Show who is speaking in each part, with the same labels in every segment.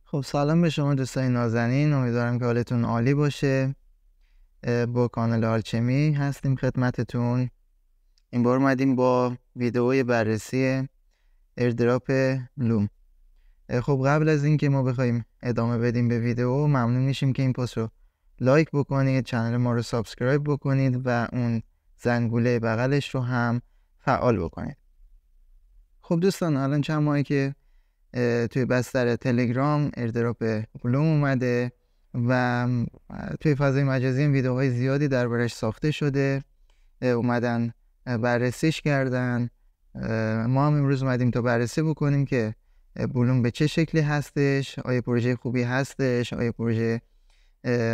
Speaker 1: خب سلام به شما دوستای نازنین، امیدوارم که حالتون عالی باشه. با کانال آلچمی هستیم خدمتتون. این بار اومدیم با ویدئوی بررسی ایردراپ لوم. خب قبل از اینکه ما بخوایم ادامه بدیم به ویدئو، ممنون میشیم که این پست رو لایک بکنید، چنل ما رو سابسکرایب بکنید و اون زنگوله بغلش رو هم فعال بکنید. خب دوستان، الان چند ماهی که توی بستر تلگرام ایردراپ بلوم اومده و توی فضای مجازی این ویدیوهای زیادی دربارش ساخته شده، اومدن بررسیش کردن. ما هم امروز اومدیم تا بررسی بکنیم که بلوم به چه شکلی هستش، آیا پروژه خوبی هستش، آیا پروژه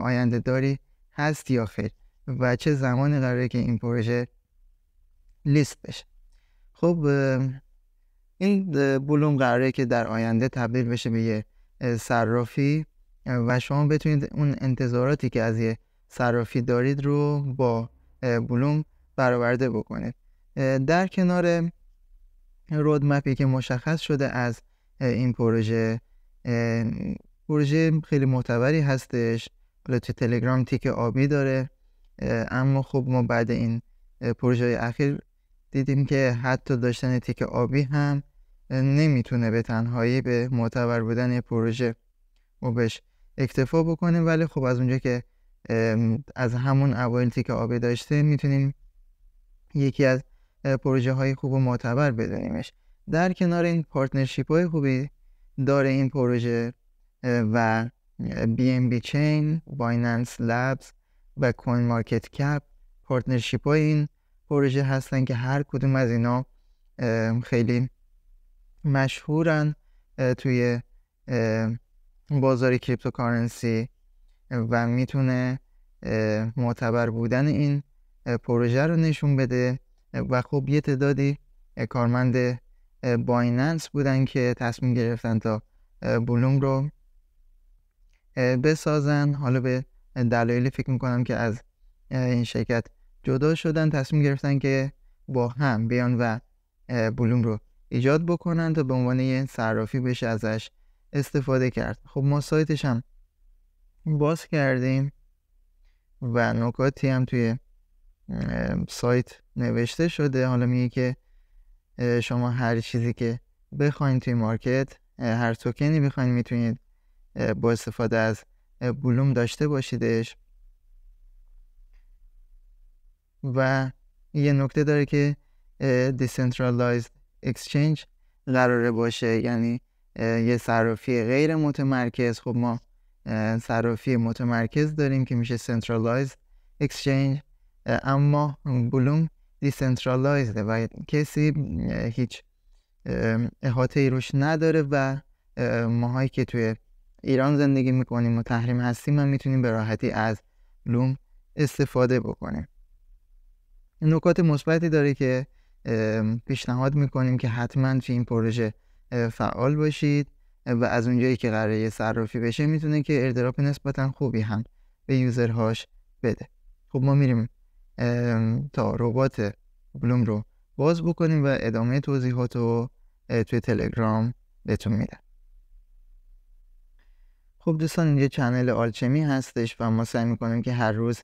Speaker 1: آینده داری هست یا خیر و چه زمانی قراره که این پروژه لیست بشه. خب این بلوم قراره که در آینده تبدیل بشه به یه صرافی و شما بتونید اون انتظاراتی که از یه صرافی دارید رو با بلوم برآورده بکنید. در کنار رودمپی که مشخص شده از این پروژه خیلی معتبری هستش. حالا تو تلگرام تیک آبی داره، اما خب ما بعد این پروژه اخیر دیدیم که حتی داشتن تیک آبی هم نمیتونه به تنهایی به معتبر بودن یه پروژه و بهش اکتفا بکنه، ولی خب از اونجا که از همون اوایل تیک آبی داشته میتونیم یکی از پروژه های خوب و معتبر بدونیمش. در کنار این پارتنرشیپ های خوبی داره این پروژه و BNB Chain، بایننس لابز و کوین مارکت کپ پارتنرشیپ های این پروژه هستن که هر کدوم از اینا خیلی مشهورن توی بازار کریپتوکارنسی و میتونه معتبر بودن این پروژه رو نشون بده و خب یه تعدادی کارمند بایننس بودن که تصمیم گرفتن تا بلوم رو بسازن. حالا به دلایلی فکر میکنم که از این شرکت جدا شدن، تصمیم گرفتن که با هم بیان و بلوم رو ایجاد بکنن تا به عنوان یه صرافی بشه ازش استفاده کرد. خب ما سایتش هم باز کردیم و نکاتی هم توی سایت نوشته شده. حالا میگه که شما هر چیزی که بخواین توی مارکت، هر توکنی بخواین، میتونید با استفاده از بلوم داشته باشیدش. و یه نکته داره که Decentralized Exchange قراره باشه، یعنی یه صرافی غیر متمرکز. خب ما صرافی متمرکز داریم که میشه Centralized Exchange، اما بلوم Decentralized و کسی هیچ احاطه ای روش نداره و ماهایی که توی ایران زندگی میکنیم و تحریم هستیم هم میتونیم به راحتی از بلوم استفاده بکنیم. نکات مثبتی داره که پیشنهاد میکنیم که حتما توی این پروژه فعال باشید و از اونجایی که قراره صرافی بشه میتونه که ایردراپ نسبتا خوبی هم به یوزرهاش بده. خب ما میریم تا ربات بلوم رو باز بکنیم و ادامه توضیحات رو توی تلگرام بهتون میدم. خب دوستان، اینجا چنل آلچمی هستش و ما سعی میکنیم که هر روز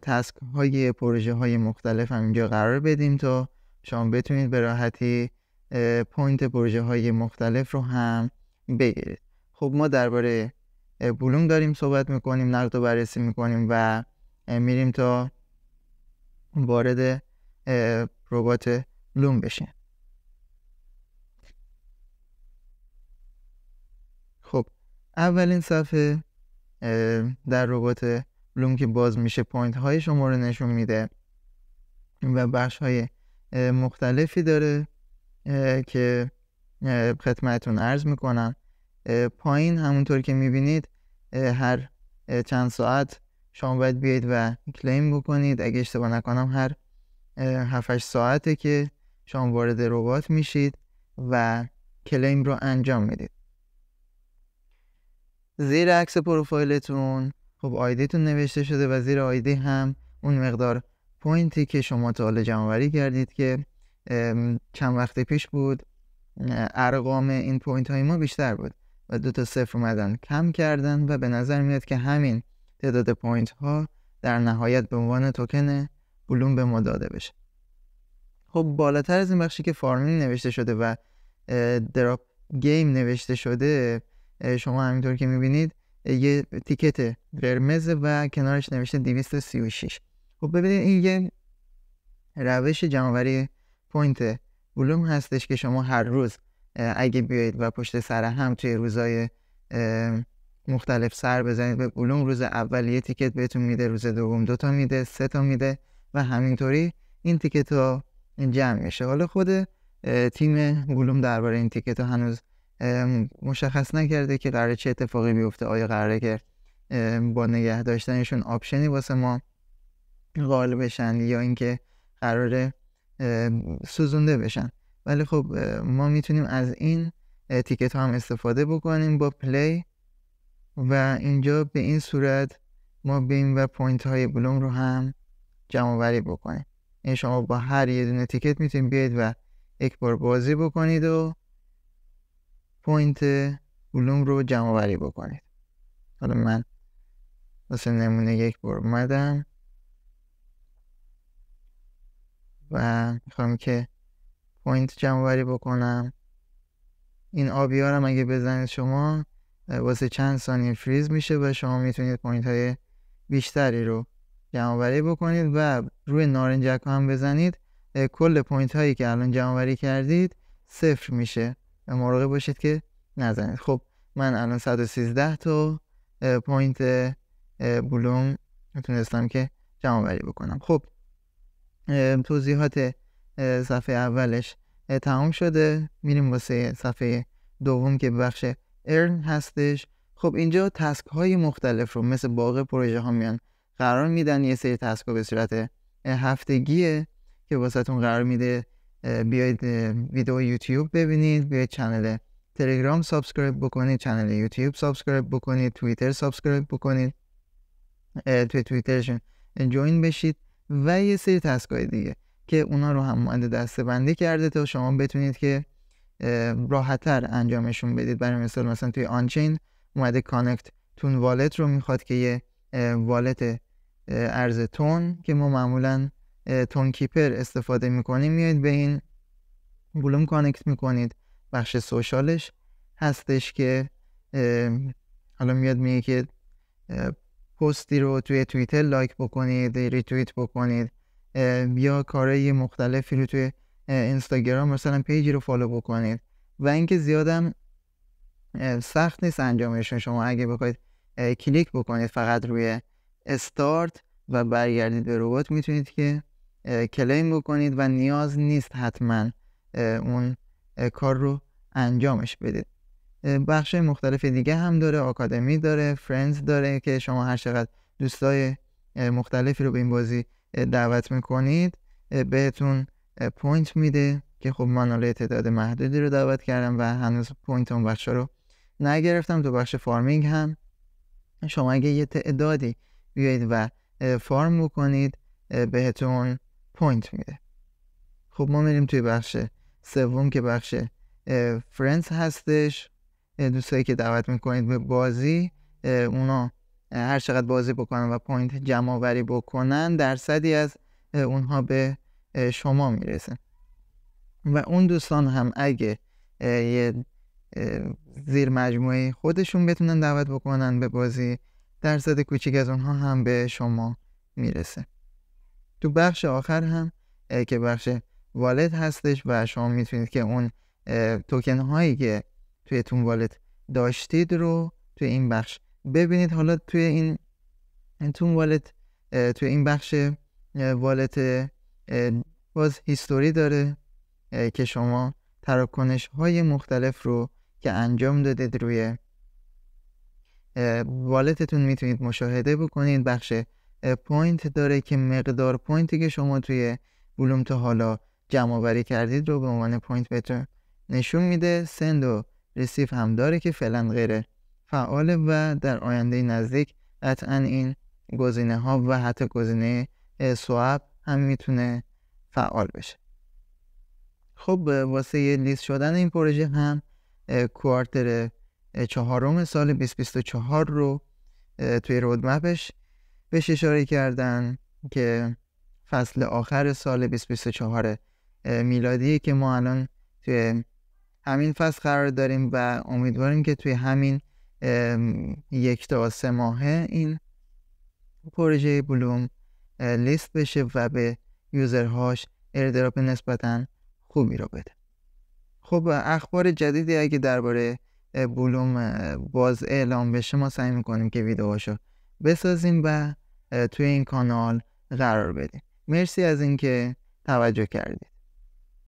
Speaker 1: تسک های پروژه های مختلف هم اینجا قرار بدیم تا شما بتونید به راحتی پوینت پروژه های مختلف رو هم بگیرید. خب ما درباره بلوم داریم صحبت میکنیم، نقد و بررسی میکنیم و میریم تا وارد ربات بلوم بشیم. خب اولین صفحه در ربات بلوم که باز میشه پوینت های شما رو نشون میده و بخش های مختلفی داره که خدمتتون عرض میکنم. پایین همونطور که میبینید هر چند ساعت شما باید بیاید و کلیم بکنید. اگه اشتباه نکنم هر 7-8 ساعته که شما وارد ربات میشید و کلیم رو انجام میدید. زیر عکس پروفایلتون خب آیدیتون نوشته شده و زیر آیدی هم اون مقدار پوینتی که شما تا حالا جمع آوری کردید که چند وقت پیش بود ارقام این پوینت های ما بیشتر بود. و 2 تا صفر اومدن کم کردن و به نظر میاد که همین تعداد پوینت ها در نهایت به عنوان توکن بلوم به ما داده بشه. خب بالاتر از این بخشی که فارمینگ نوشته شده و دراپ گیم نوشته شده، شما همینطور که میبینید یه تیکت قرمز و کنارش نوشته 236. خب ببینید این یه روش جمع‌آوری پوینت بلوم هستش که شما هر روز اگه بیایید و پشت سر هم توی روزهای مختلف سر بزنید به بلوم، روز اول یه تیکت بهتون میده، روز دوم 2 تا میده، 3 تا میده و همینطوری این تیکت ها جمع میشه. حالا خود تیم بلوم درباره این تیکت ها هنوز مشخص نکرده که قراره چه اتفاقی بیفته. آیا قراره که با نگه داشتنشون آپشنی واسه ما قائل بشن یا اینکه قراره سوزونده بشن. ولی خب ما میتونیم از این تیکت ها هم استفاده بکنیم با پلی و اینجا به این صورت ما بریم و پوینت های بلوم رو هم جمع آوری بکنیم. این شما با هر یه دونه تیکت میتونید بیاید و یک بار بازی بکنید و پوینت بلوم رو جمع آوری بکنید. حالا من واسه نمونه یک بار اومدم و میخوام که پوینت جمع آوری بکنم. این آبیارم اگه بزنید شما واسه چند ثانیه فریز میشه و شما میتونید پوینت های بیشتری رو جمع آوری بکنید و روی نارنجک هم بزنید کل پوینت هایی که الان جمع آوری کردید 0 میشه و مراقب باشید که نزنید. خب من الان 113 تا پوینت بلوم تونستم که جمع آوری بکنم. خب توضیحات صفحه اولش تمام شده. میریم واسه صفحه دوم که بخش ارن هستش. خب اینجا تسک های مختلف رو مثل باقی پروژه ها میان قرار میدن. یه سری تسک ها به صورت هفتگیه که واسهتون قرار میده بیاید ویدیو یوتیوب ببینید، بیاید چنل تلگرام سابسکرایب بکنید، چنل یوتیوب سابسکرایب بکنید، توییتر سابسکرایب بکنید، توی توییترشون جوین بشید و یه سری تسک های دیگه که اونا رو هم اومده دسته بندی کرده تا شما بتونید که راحت‌تر انجامشون بدید. برای مثلا توی آنچین اومده کانکت تون والت رو میخواد که یه والت ارز تون که ما معمولا تون کیپر استفاده میکنیم میاد به این بلوم کانکت میکنید. بخش سوشالش هستش که حالا میاد میگه که پستی رو توی توییتر لایک بکنید، ریتوییت بکنید یا کارهای مختلفی رو توی اینستاگرام مثلا پیجی رو فالو بکنید و اینکه زیادم سخت نیست انجامشون. شما اگه بخواید کلیک بکنید فقط روی استارت و برگردید به ربات میتونید که کلیم بکنید و نیاز نیست حتما اون کار رو انجامش بدید. بخش مختلف دیگه هم داره، آکادمی داره، فرندز داره که شما هر چقدر دوستای مختلفی رو به این بازی دعوت میکنید بهتون پوینت میده که خب من حالا تعداد محدودی رو دعوت کردم و هنوز پوینت اون بخش رو نگرفتم. تو بخش فارمینگ هم شما اگه یه تعدادی بیایید و فارم بکنید بهتون پوینت میده. خب ما میریم توی بخش سوم که بخش فرندز هستش. دوستایی که دعوت میکنید به بازی اونا هر چقدر بازی بکنن و پوینت جمع آوری بکنن درصدی از اونها به شما میرسه و اون دوستان هم اگه یه زیر مجموعه خودشون بتونن دعوت بکنن به بازی درصد کوچیک از اونها هم به شما میرسه. تو بخش آخر هم که بخش والت هستش و شما میتونید که اون توکن هایی که توی تون والت داشتید رو توی این بخش ببینید. حالا توی این تون والت توی این بخش والت باز هیستوری داره که شما تراکنش های مختلف رو که انجام دادید روی والتتون میتونید مشاهده بکنید. بخش پوینت داره که مقدار پوینتی که شما توی بلوم تا حالا جمع آوری کردید رو به عنوان پوینت بهتون نشون میده. سند و ریسیف هم داره که فعلا غیر فعاله و در آینده نزدیک قطعا این گزینه ها و حتی گزینه سواب هم میتونه فعال بشه. خب واسه لیست شدن این پروژه هم کوارتر چهارم سال 2024 رو توی رودمپش بهش اشاره کردن که فصل آخر سال 2024 میلادی که ما الان توی همین فصل قرار داریم و امیدواریم که توی همین 1 تا 3 ماهه این پروژه بلوم لیست بشه و به یوزرهاش ایردراپ نسبتاً خوبی رو بده. خب اخبار جدیدی اگه درباره بلوم باز اعلام بشه ما سعی میکنیم که ویدیوهاشو بسازیم و توی این کانال قرار بدیم. مرسی از اینکه توجه کردید.